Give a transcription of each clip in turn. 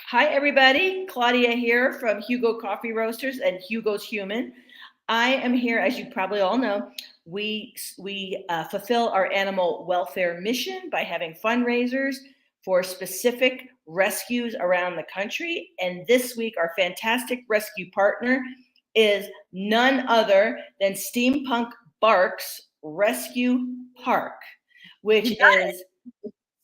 Hi, everybody. Claudia here from Hugo Coffee Roasters and Hugo's Human. I am here, as you probably all know. We fulfill our animal welfare mission by having fundraisers for specific rescues around the country. And this week, our fantastic rescue partner is none other than Steampunk Barks Rescue Park, which is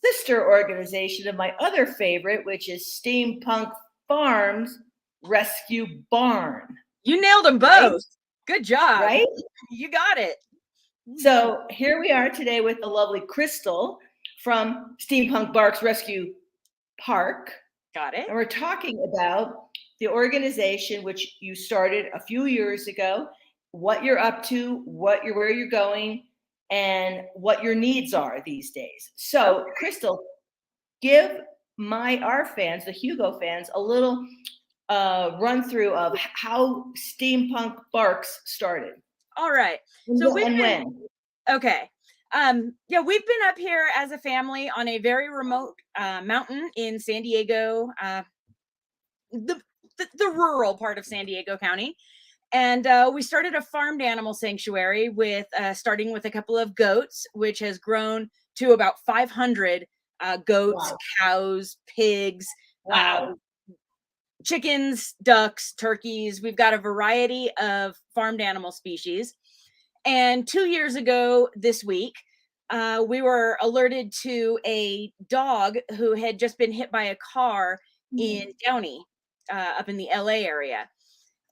sister organization of my other favorite, which is Steampunk Farms Rescue Barn. You nailed them both. Right? Good job. Right? You got it. So here we are today with the lovely Crystal from Steampunk Barks Rescue Park. Got it. And we're talking about the organization which you started a few years ago, what you're up to, where you're going, and what your needs are these days. So, Crystal, give our fans, the Hugo fans, a little run through of how Steampunk Barks started. All right. So when? Okay. Yeah, we've been up here as a family on a very remote mountain in San Diego, the rural part of San Diego County. And we started a farmed animal sanctuary with starting with a couple of goats, which has grown to about 500 goats, cows, pigs, chickens, ducks, turkeys. We've got a variety of farmed animal species. And 2 years ago this week, we were alerted to a dog who had just been hit by a car in Downey, up in the LA area.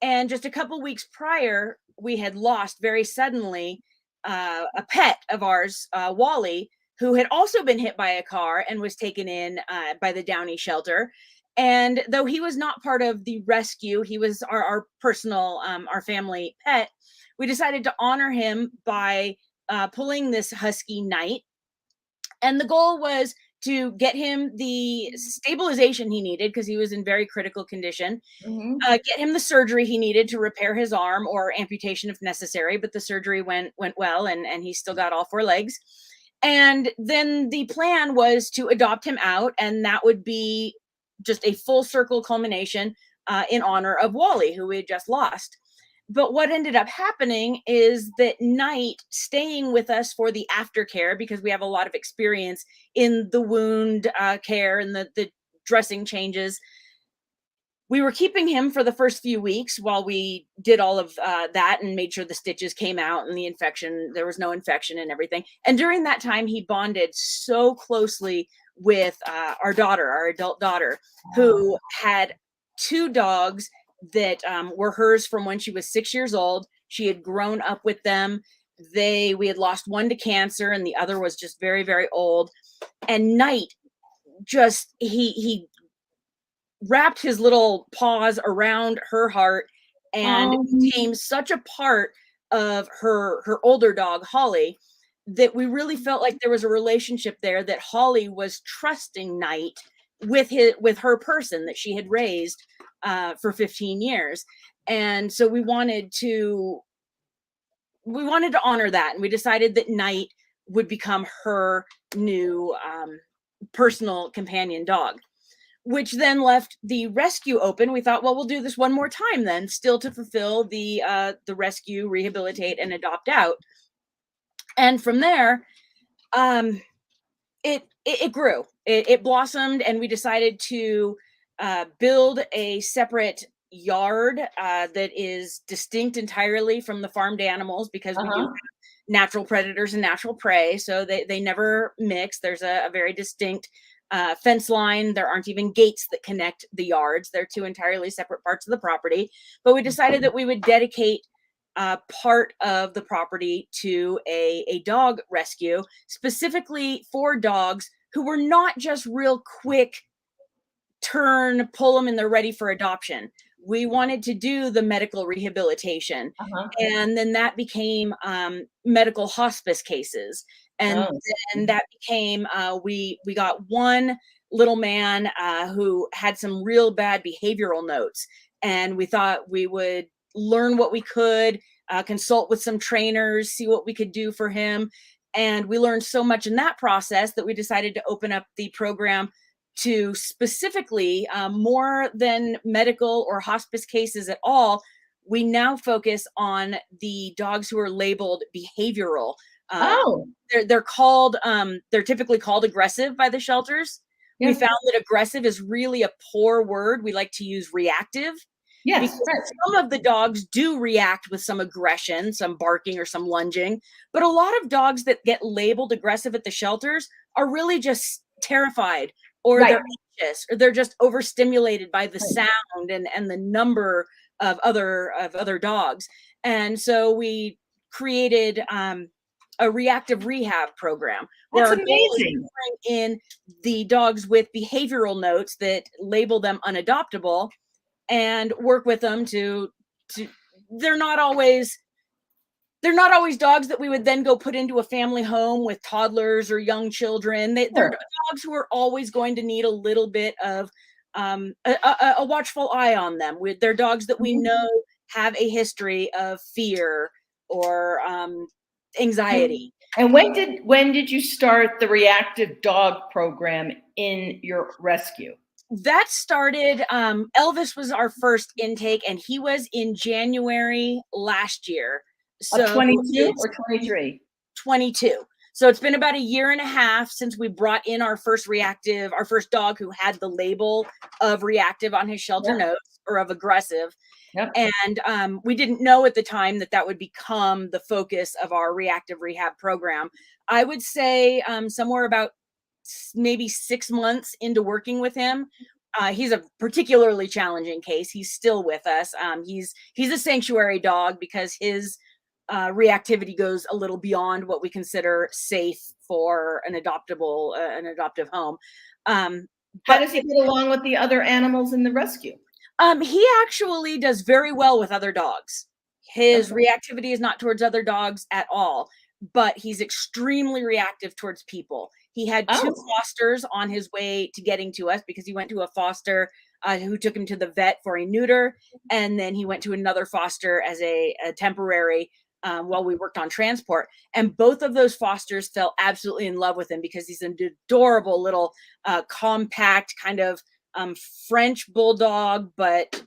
And just a couple weeks prior, we had lost very suddenly a pet of ours, Wally, who had also been hit by a car and was taken in by the Downey shelter. And though he was not part of the rescue, he was our personal, our family pet, we decided to honor him by pulling this husky Knight. And the goal was to get him the stabilization he needed because he was in very critical condition, get him the surgery he needed to repair his arm or amputation if necessary, but the surgery went well and he still got all four legs. And then the plan was to adopt him out, and that would be just a full circle culmination in honor of Wally, who we had just lost. But what ended up happening is that Knight staying with us for the aftercare, because we have a lot of experience in the wound care and the dressing changes. We were keeping him for the first few weeks while we did all of that and made sure the stitches came out and the infection, there was no infection and everything. And during that time, he bonded so closely with our daughter, our adult daughter, who had two dogs that were hers from when she was 6 years old. She had grown up with them. We had lost one to cancer and the other was just very, very old. And Knight just, he wrapped his little paws around her heart and became such a part of her older dog, Holly, that we really felt like there was a relationship there, that Holly was trusting Knight with her person that she had raised for 15 years. And so we wanted to honor that. And we decided that Knight would become her new personal companion dog, which then left the rescue open. We thought, well, we'll do this one more time then, still to fulfill the rescue, rehabilitate, and adopt out. And from there, it grew, it blossomed, and we decided to build a separate yard that is distinct entirely from the farmed animals, because we do have natural predators and natural prey, so they never mix. There's a very distinct fence line. There aren't even gates that connect the yards. They're two entirely separate parts of the property. But we decided that we would dedicate part of the property to a dog rescue, specifically for dogs who were not just real quick turn, pull them and they're ready for adoption. We wanted to do the medical rehabilitation. And then that became medical hospice cases. And then that became, we got one little man who had some real bad behavioral notes. And we thought we would learn what we could, consult with some trainers, see what we could do for him. And we learned so much in that process that we decided to open up the program to specifically, more than medical or hospice cases at all, we now focus on the dogs who are labeled behavioral. Uh, Oh, they're called, they're typically called aggressive by the shelters. We yeah. found that aggressive is really a poor word. We like to use reactive, Yes, because right. some of the dogs do react with some aggression, some barking or some lunging. But a lot of dogs that get labeled aggressive at the shelters are really just terrified, or Right, they're anxious, or they're just overstimulated by the right. sound and the number of other dogs. And so we created, a reactive rehab program where That's our goal is to amazing. bring in the dogs with behavioral notes that label them unadoptable, and work with them to they're not always they're not always dogs that we would then go put into a family home with toddlers or young children. They're Sure. dogs who are always going to need a little bit of, a watchful eye on them. They're dogs that we Mhm. know have a history of fear or, And anxiety. and when did you start the reactive dog program in your rescue? That started, Elvis was our first intake, and he was in January last year. Of So 22 it's or 23? 22. So it's been about a year and a half since we brought in our first dog who had the label of reactive on his shelter Yep, notes, or of aggressive. yep. And, we didn't know at the time that that would become the focus of our reactive rehab program. I would say, somewhere about maybe 6 months into working with him. He's a particularly challenging case. He's still with us. He's a sanctuary dog because his, reactivity goes a little beyond what we consider safe for an adoptive home. Um, How but does he get along with the other animals in the rescue? He actually does very well with other dogs. His Okay. reactivity is not towards other dogs at all, but he's extremely reactive towards people. He had two Oh, fosters on his way to getting to us because he went to a foster, who took him to the vet for a neuter, and then he went to another foster as a temporary, while we worked on transport. And both of those fosters fell absolutely in love with him because he's an adorable little, compact kind of, um, French bulldog, but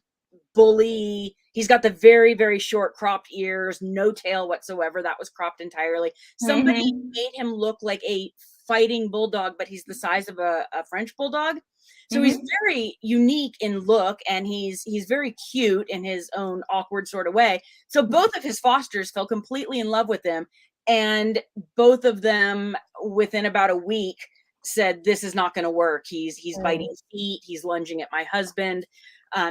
bully. He's got the very, very short cropped ears, no tail whatsoever. That was cropped entirely. Somebody mhm, made him look like a fighting bulldog, but he's the size of a French bulldog. So he's mhm. very unique in look, and he's very cute in his own awkward sort of way. So both of his fosters fell completely in love with him, and both of them within about a week said, this is not going to work. He's Mm. biting feet, he's lunging at my husband.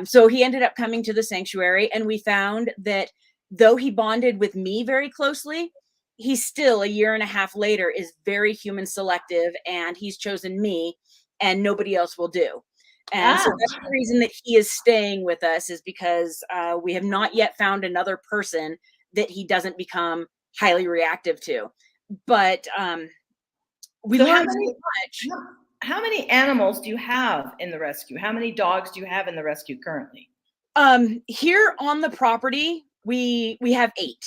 So he ended up coming to the sanctuary, and we found that though he bonded with me very closely, he still, a year and a half later, is very human selective, and he's chosen me, and nobody else will do. And Ah, so that's the reason that he is staying with us, is because, we have not yet found another person that he doesn't become highly reactive to. But, we so learned so much. how how many animals do you have in the rescue? How many dogs do you have in the rescue currently? Here on the property, we have 8.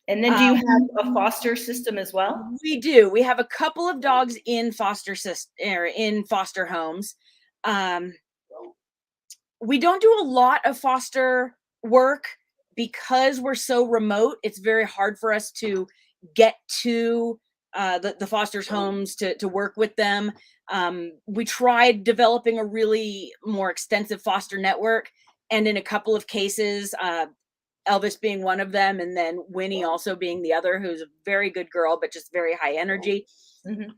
And then do you Um, have a foster system as well? we do. We have a couple of dogs in in foster homes. Um, we don't do a lot of foster work because we're so remote. It's very hard for us to get to, the fosters' homes to work with them. We tried developing a really more extensive foster network, and in a couple of cases, Elvis being one of them, and then Winnie also being the other, who's a very good girl, but just very high energy. Mhm.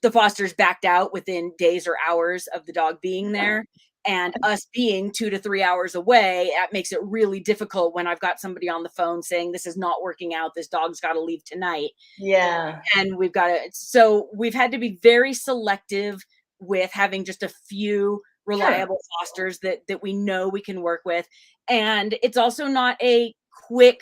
The fosters backed out within days or hours of the dog being there. And us being 2 to 3 hours away, that makes it really difficult when I've got somebody on the phone saying, this is not working out. This dog's got to leave tonight. Yeah. And we've got to, so we've had to be very selective with having just a few Sure. reliable fosters that we know we can work with. And it's also not a quick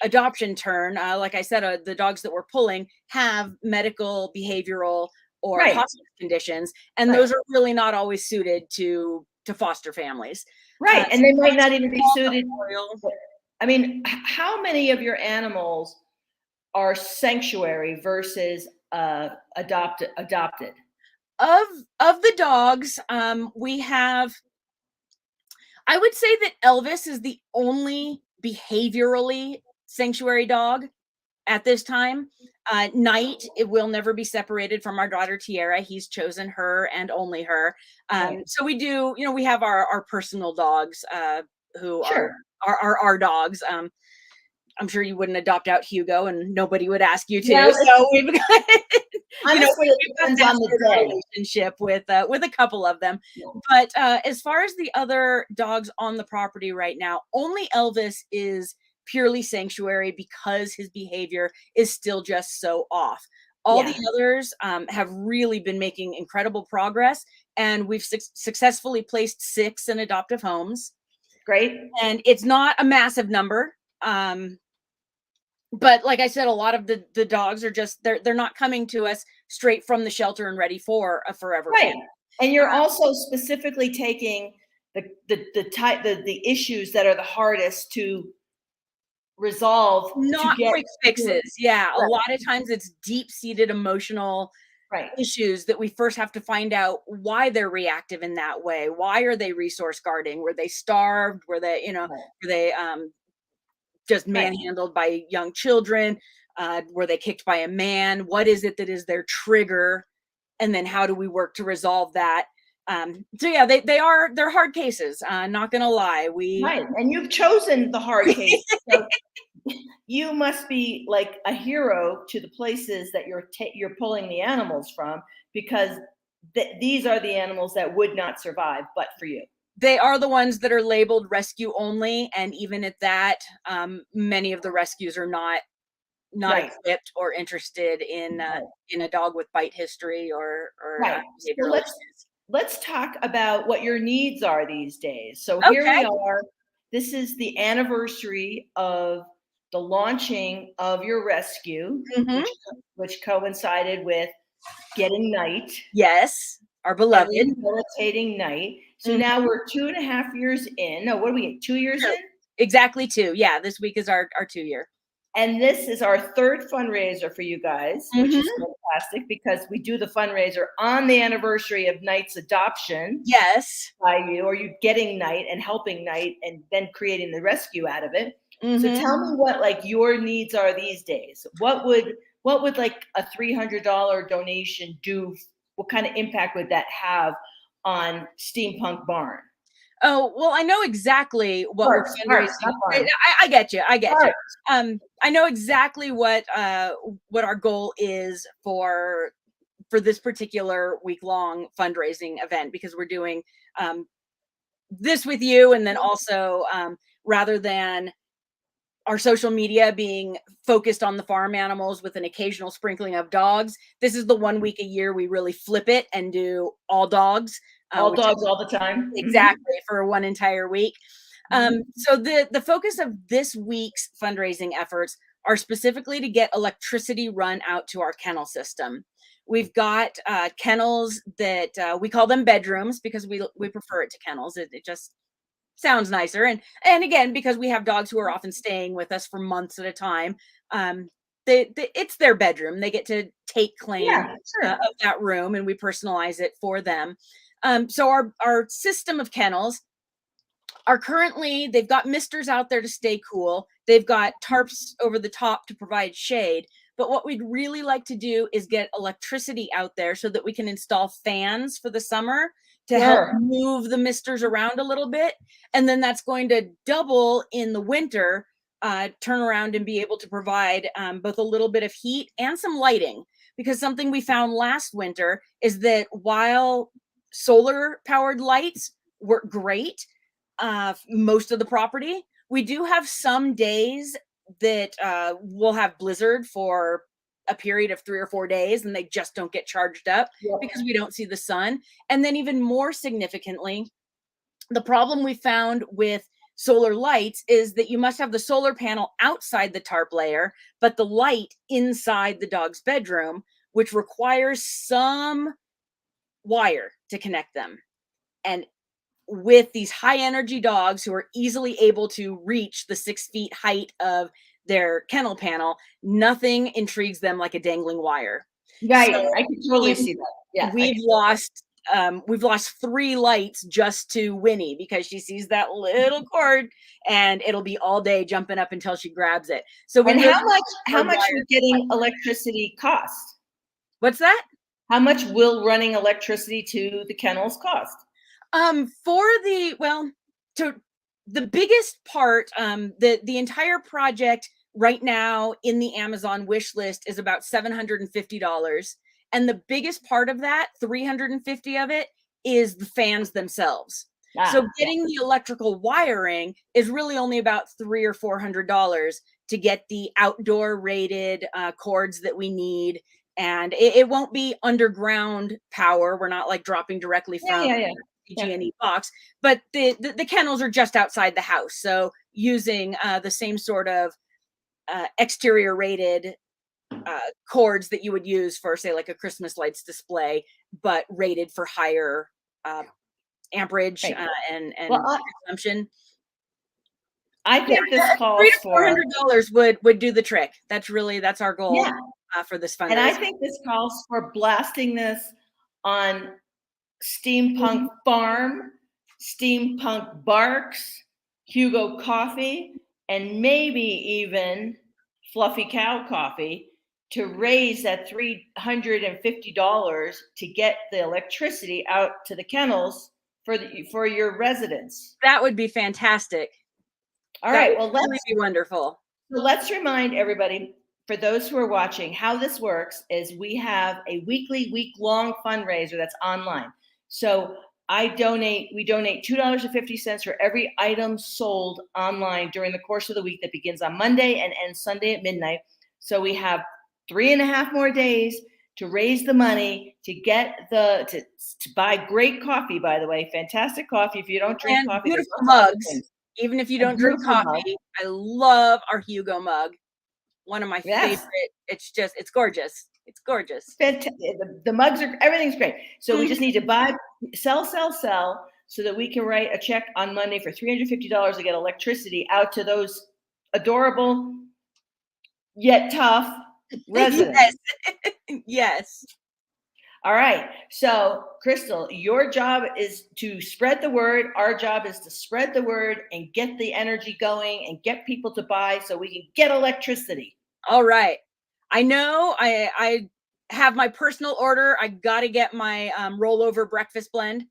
adoption turn. Like I said, the dogs that we're pulling have medical, behavioral, or Right, hospice conditions, and right, those are really not always suited to foster families. right, So and they might that's not even be all suited. the oil. I mean, how many of your animals are sanctuary versus adopted? Of the dogs, we have, I would say that Elvis is the only behaviorally sanctuary dog at this time. Knight, it will never be separated from our daughter Tiara. He's chosen her and only her. Right. So we do, we have our personal dogs, who Sure. are our dogs. I'm sure you wouldn't adopt out Hugo, and nobody would ask you to. Well, So we've got, honestly, it we've got depends that on sort the of day. relationship with a couple of them. Yeah. But as far as the other dogs on the property right now, only Elvis is purely sanctuary because his behavior is still just so off. All Yeah. the others have really been making incredible progress, and we've successfully placed 6 in adoptive homes. Great. And it's not a massive number. But like I said, a lot of the dogs are just, they're not coming to us straight from the shelter and ready for a forever Right. family. And you're also specifically taking the issues that are the hardest to resolve to Not get quick fixes. Yeah, a right. lot of times it's deep-seated emotional Right. issues that we first have to find out why they're reactive in that way. Why are they resource guarding? Were they starved? Were they, Right. were they just Right. manhandled by young children? Were they kicked by a man? What is it that is their trigger? And then how do we work to resolve that? So yeah, they're hard cases. Not gonna lie, Right. And you've chosen the hard case. So you must be like a hero to the places that you're pulling the animals from, because these are the animals that would not survive but for you. they are the ones that are labeled rescue only, and even at that, many of the rescues are not Right. equipped or interested Right. in a dog with bite history or Right. So behavioral issues. let's talk about what your needs are these days. So here we Okay. are. This is the anniversary of the launching of your rescue, Hmm. which coincided with getting Night Yes, our and beloved. rehabilitating Night. So now Mhm. we're 2.5 years in. No, what are we, 2 years in? Exactly 2. Yeah, this week is our 2 year. And this is our third fundraiser for you guys, which is Mhm. fantastic because we do the fundraiser on the anniversary of Night's adoption Yes. by you, or you getting Night and helping Night and then creating the rescue out of it. So Mhm. tell me what like your needs are these days. What would like a $300 donation do? What kind of impact would that have on Steampunk Barn? Oh, well, I know exactly what we're Parks, fundraising. not barn. I get you. I get you. Parks. I know exactly what our goal is for this particular week long fundraising event, because we're doing um, this with you, and then also rather than our social media being focused on the farm animals with an occasional sprinkling of dogs, this is the one week a year we really flip it and do all dogs, All which dogs all the time. exactly for one entire week. Mhm. So the focus of this week's fundraising efforts are specifically to get electricity run out to our kennel system. We've got kennels that we call them bedrooms because we prefer it to kennels. It just sounds nicer, and again, because we have dogs who are often staying with us for months at a time. Um, it's their bedroom. They get to take claim Yeah, sure. of that room, and we personalize it for them. So our system of kennels are currently, they've got misters out there to stay cool. They've got tarps over the top to provide shade. But what we'd really like to do is get electricity out there so that we can install fans for the summer to help Sure. move the misters around a little bit. And then that's going to double in the winter, turn around and be able to provide both a little bit of heat and some lighting. Because something we found last winter is that while solar powered lights work great, most of the property, we do have some days that we'll have blizzard for a period of 3 or 4 days, and they just don't get charged up Yep. because we don't see the sun. And then even more significantly, the problem we found with solar lights is that you must have the solar panel outside the tarp layer, but the light inside the dog's bedroom, which requires some wire to connect them. And with these high energy dogs who are easily able to reach the 6 feet height of their kennel panel, nothing intrigues them like a dangling wire. So Right. I can totally in see that. Yeah. We've lost 3 lights just to Winnie because she sees that little cord and it'll be all day jumping up until she grabs it. So we And really how much hardwired will getting electricity cost? What's that? How much will running electricity to the kennels cost? For the well, to the biggest part, the entire project right now in the Amazon wish list is about $750. And the biggest part of that, 350 of it, is the fans themselves. So Yeah. getting the electrical wiring is really only about $300 or $400 to get the outdoor rated cords that we need. And it won't be underground power. We're not like dropping directly from Yeah. PG&E box, but the kennels are just outside the house. So using the same sort of exterior rated cords that you would use for, say, like a Christmas lights display, but rated for higher amperage Right. and Well, consumption. I Yeah, think this calls $300 to for $400 would do the trick. That's our goal for this and I fundraiser. think this calls for blasting this on Steampunk Farm, Steampunk Barks, Hugo Coffee, and maybe even Fluffy Cow Coffee to raise that $350 to get the electricity out to the kennels for your residents. That would be fantastic. All That right, would well, really be wonderful. let's remind everybody, for those who are watching, how this works is we have a week-long fundraiser that's online. So we donate $2.50 for every item sold online during the course of the week that begins on Monday and ends Sunday at midnight. So we have 3.5 more days to raise the money to get to buy great coffee, by the way, fantastic coffee. If you don't drink And coffee, there's beautiful lots of other mugs. things. Even if you A don't drink beautiful mug. coffee, I love our Hugo mug. One of my Yes. favorite. It's gorgeous. It's gorgeous. Fantastic. The mugs are, everything's great. So we just need to buy, sell, so that we can write a check on Monday for $350 to get electricity out to those adorable yet tough residents. Yes. All right. So, Crystal, your job is to spread the word. Our job is to spread the word and get the energy going and get people to buy so we can get electricity. All right. I know I have my personal order. I got to get my rollover breakfast blend.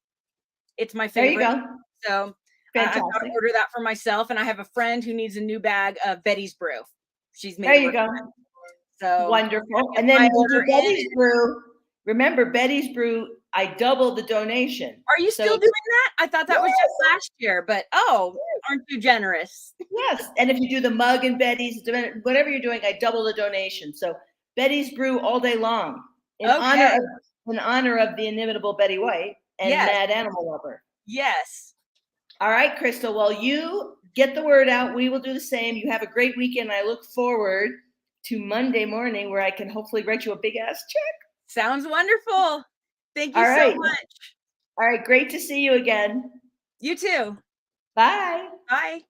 It's my favorite. There you go. So I've got to Fantastic. order that for myself. And I have a friend who needs a new bag of Betty's Brew. She's made There a you go. request. So wonderful. get And then my we'll do order Betty's in. Brew. Remember, Betty's Brew, I doubled the donation. Are you still doing that? I thought that was just last year, but aren't you generous? Yes. And if you do the mug and Betty's, whatever you're doing, I double the donation. So Betty's Brew all day long in honor of the inimitable Betty White and Mad Animal Lover. Yes. All right, Crystal. Well, you get the word out. We will do the same. You have a great weekend. I look forward to Monday morning where I can hopefully write you a big ass check. Sounds wonderful. Thank you so much. All right. Great to see you again. You too. Bye. Bye.